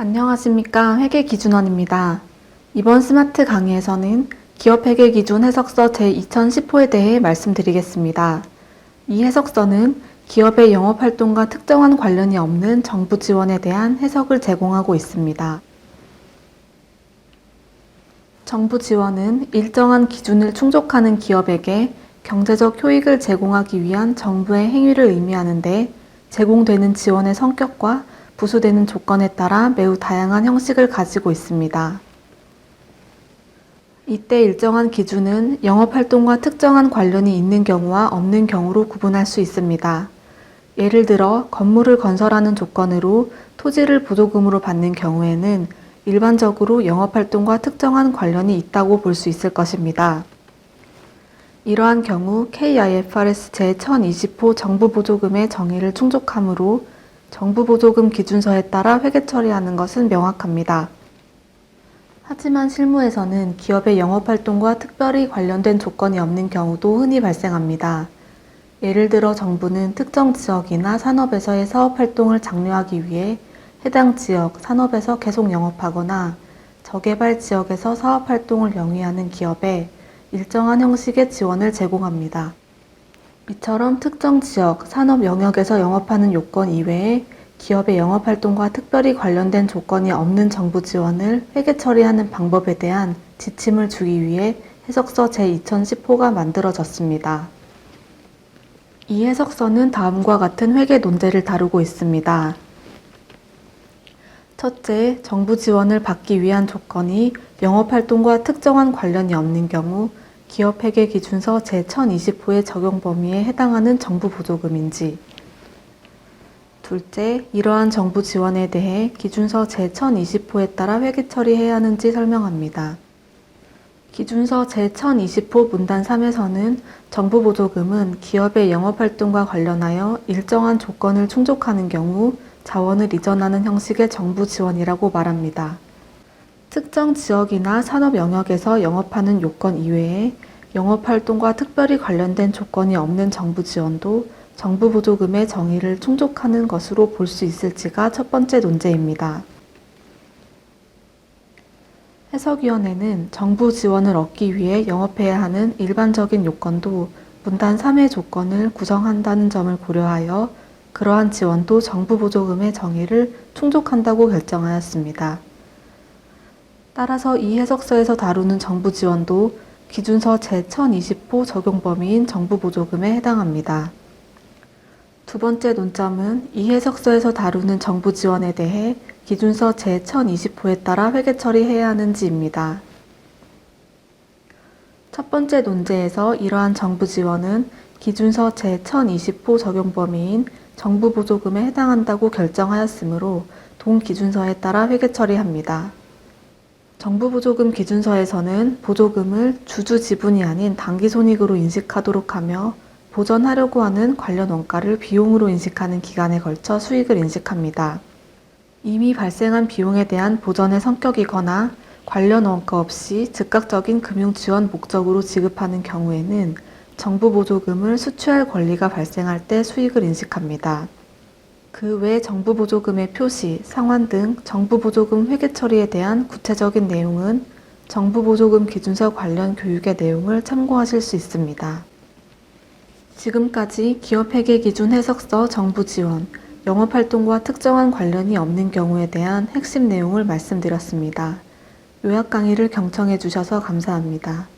안녕하십니까. 회계기준원입니다. 이번 스마트 강의에서는 기업회계기준 해석서 제2010호에 대해 말씀드리겠습니다. 이 해석서는 기업의 영업활동과 특정한 관련이 없는 정부 지원에 대한 해석을 제공하고 있습니다. 정부 지원은 일정한 기준을 충족하는 기업에게 경제적 효익을 제공하기 위한 정부의 행위를 의미하는데, 제공되는 지원의 성격과 부수되는 조건에 따라 매우 다양한 형식을 가지고 있습니다. 이때 일정한 기준은 영업활동과 특정한 관련이 있는 경우와 없는 경우로 구분할 수 있습니다. 예를 들어 건물을 건설하는 조건으로 토지를 보조금으로 받는 경우에는 일반적으로 영업활동과 특정한 관련이 있다고 볼 수 있을 것입니다. 이러한 경우 KIFRS 제1020호 정부보조금의 정의를 충족하므로 정부보조금 기준서에 따라 회계 처리하는 것은 명확합니다. 하지만 실무에서는 기업의 영업활동과 특별히 관련된 조건이 없는 경우도 흔히 발생합니다. 예를 들어 정부는 특정 지역이나 산업에서의 사업활동을 장려하기 위해 해당 지역, 산업에서 계속 영업하거나 저개발 지역에서 사업활동을 영위하는 기업에 일정한 형식의 지원을 제공합니다. 이처럼 특정 지역, 산업 영역에서 영업하는 요건 이외에 기업의 영업활동과 특별히 관련된 조건이 없는 정부 지원을 회계 처리하는 방법에 대한 지침을 주기 위해 해석서 제2010호가 만들어졌습니다. 이 해석서는 다음과 같은 회계 논제를 다루고 있습니다. 첫째, 정부 지원을 받기 위한 조건이 영업활동과 특정한 관련이 없는 경우 기업회계기준서 제1020호의 적용 범위에 해당하는 정부 보조금인지. 둘째, 이러한 정부 지원에 대해 기준서 제1020호에 따라 회계 처리해야 하는지 설명합니다. 기준서 제1020호 문단 3에서는 정부 보조금은 기업의 영업활동과 관련하여 일정한 조건을 충족하는 경우 자원을 이전하는 형식의 정부 지원이라고 말합니다. 특정 지역이나 산업 영역에서 영업하는 요건 이외에 영업활동과 특별히 관련된 조건이 없는 정부 지원도 정부 보조금의 정의를 충족하는 것으로 볼 수 있을지가 첫 번째 논제입니다. 해석위원회는 정부 지원을 얻기 위해 영업해야 하는 일반적인 요건도 문단 3의 조건을 구성한다는 점을 고려하여 그러한 지원도 정부 보조금의 정의를 충족한다고 결정하였습니다. 따라서 이 해석서에서 다루는 정부 지원도 기준서 제1020호 적용 범위인 정부 보조금에 해당합니다. 두 번째 논점은 이 해석서에서 다루는 정부 지원에 대해 기준서 제1020호에 따라 회계 처리해야 하는지입니다. 첫 번째 논제에서 이러한 정부 지원은 기준서 제1020호 적용 범위인 정부 보조금에 해당한다고 결정하였으므로 동기준서에 따라 회계 처리합니다. 정부 보조금 기준서에서는 보조금을 주주 지분이 아닌 당기손익으로 인식하도록 하며 보전하려고 하는 관련 원가를 비용으로 인식하는 기간에 걸쳐 수익을 인식합니다. 이미 발생한 비용에 대한 보전의 성격이거나 관련 원가 없이 즉각적인 금융 지원 목적으로 지급하는 경우에는 정부 보조금을 수취할 권리가 발생할 때 수익을 인식합니다. 그 외 정부 보조금의 표시, 상환 등 정부 보조금 회계 처리에 대한 구체적인 내용은 정부 보조금 기준서 관련 교육의 내용을 참고하실 수 있습니다. 지금까지 기업회계기준 해석서 정부 지원, 영업활동과 특정한 관련이 없는 경우에 대한 핵심 내용을 말씀드렸습니다. 요약 강의를 경청해 주셔서 감사합니다.